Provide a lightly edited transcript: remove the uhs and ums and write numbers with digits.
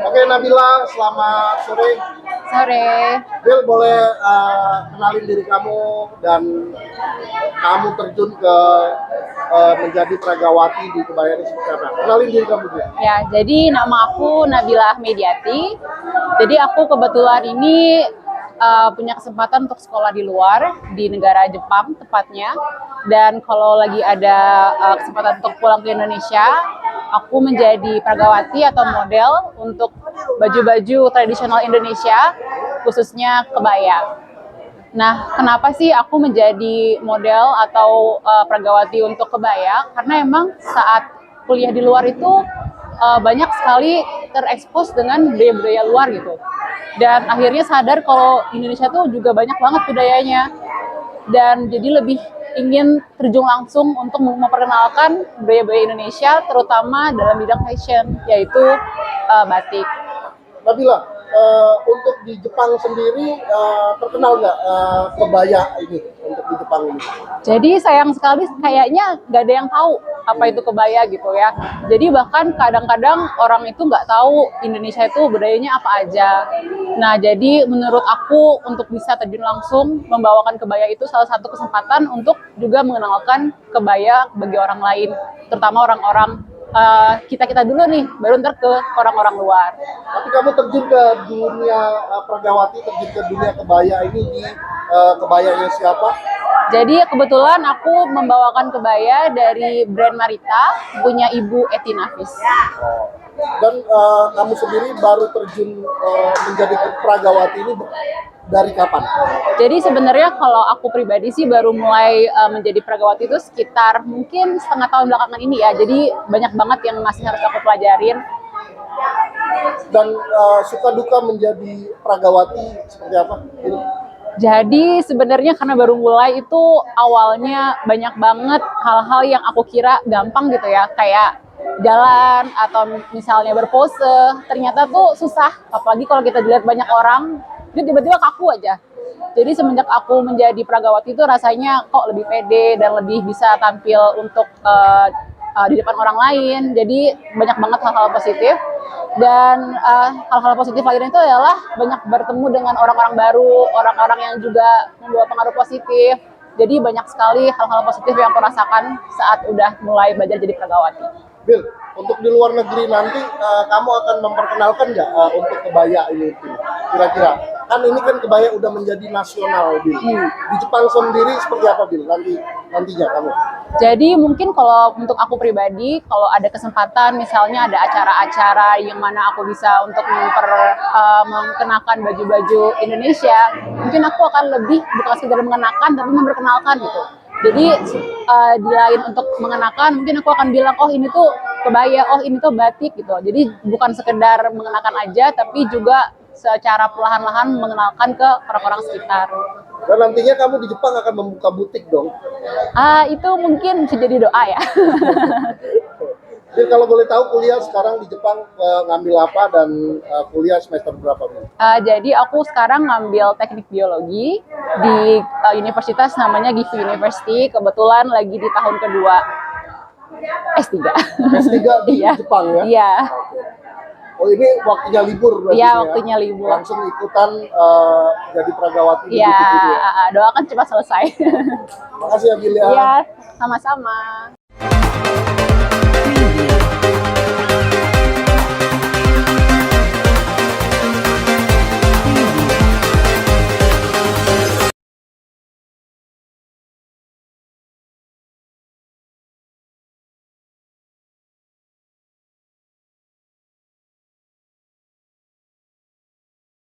Oke Nabila, selamat sore. Sore. Bil, boleh kenalin diri kamu dan kamu terjun ke menjadi pragawati di kebaya ini seperti apa? Kenalin diri kamu Bil. Ya, jadi nama aku Nabila Ahmediati. Jadi aku kebetulan ini punya kesempatan untuk sekolah di luar, di negara Jepang tepatnya. Dan kalau lagi ada kesempatan untuk pulang ke Indonesia, aku menjadi pragawati atau model untuk baju-baju tradisional Indonesia, khususnya kebaya. Nah, kenapa sih aku menjadi model atau pragawati untuk kebaya? Karena emang saat kuliah di luar itu banyak sekali terekspos dengan budaya-budaya luar gitu. Dan akhirnya sadar kalau Indonesia tuh juga banyak banget budayanya. Dan jadi lebih ingin terjun langsung untuk memperkenalkan budaya-budaya Indonesia, terutama dalam bidang fashion, yaitu batik. Nabila, untuk di Jepang sendiri terkenal nggak kebaya ini untuk di Jepang ini? Jadi sayang sekali kayaknya nggak ada yang tahu apa itu kebaya gitu ya. Jadi bahkan kadang-kadang orang itu nggak tahu Indonesia itu budayanya apa aja. Nah jadi menurut aku untuk bisa terjun langsung membawakan kebaya itu salah satu kesempatan untuk juga mengenalkan kebaya bagi orang lain, terutama orang-orang kita dulu nih, baru ntar ke orang-orang luar. Tapi kamu terjun ke dunia pragawati, terjun ke dunia kebaya ini di kebayanya siapa? Jadi kebetulan aku membawakan kebaya dari brand Marita, punya Ibu Eti Nafis. Dan kamu sendiri baru terjun menjadi pragawati ini dari kapan? Jadi sebenarnya kalau aku pribadi sih baru mulai menjadi pragawati itu sekitar mungkin setengah tahun belakangan ini ya. Jadi banyak banget yang masih harus aku pelajarin. Dan suka duka menjadi pragawati seperti apa? Jadi sebenarnya karena baru mulai itu awalnya banyak banget hal-hal yang aku kira gampang gitu ya, kayak jalan atau misalnya berpose, ternyata tuh susah, apalagi kalau kita dilihat banyak orang, itu tiba-tiba kaku aja. Jadi semenjak aku menjadi pragawati itu rasanya kok lebih pede dan lebih bisa tampil untuk di depan orang lain. Jadi banyak banget hal-hal positif. Dan hal-hal positif lainnya itu adalah banyak bertemu dengan orang-orang baru, orang-orang yang juga membawa pengaruh positif. Jadi banyak sekali hal-hal positif yang aku rasakan saat udah mulai belajar jadi pragawati. Bil, untuk di luar negeri nanti kamu akan memperkenalkan nggak untuk kebaya ini? Kira-kira kan ini kan kebaya udah menjadi nasional, Bil. Di Jepang sendiri seperti apa, Bil? Nantinya kamu? Jadi mungkin kalau untuk aku pribadi, kalau ada kesempatan misalnya ada acara-acara yang mana aku bisa untuk mengenakan baju-baju Indonesia, mungkin aku akan lebih bukan sekedar mengenakan tapi memperkenalkan gitu. Jadi di lain untuk mengenakan, mungkin aku akan bilang, oh ini tuh kebaya, oh ini tuh batik gitu. Jadi bukan sekedar mengenakan aja, tapi juga secara perlahan-lahan mengenalkan ke orang-orang sekitar. Dan nantinya kamu di Jepang akan membuka butik dong? Itu mungkin bisa jadi doa ya. Jadi kalau boleh tahu kuliah sekarang di Jepang ngambil apa dan kuliah semester berapa? Jadi aku sekarang ngambil teknik biologi di universitas namanya Gifu University. Kebetulan lagi di tahun kedua S3. S3 di Iya. Jepang ya? Iya. Oh ini waktunya libur berarti Iya, ya? waktunya libur. Langsung ikutan jadi pragawati di Iya, butik ini ya? doakan cepat selesai. Makasih ya Bil ya. Iya, sama-sama.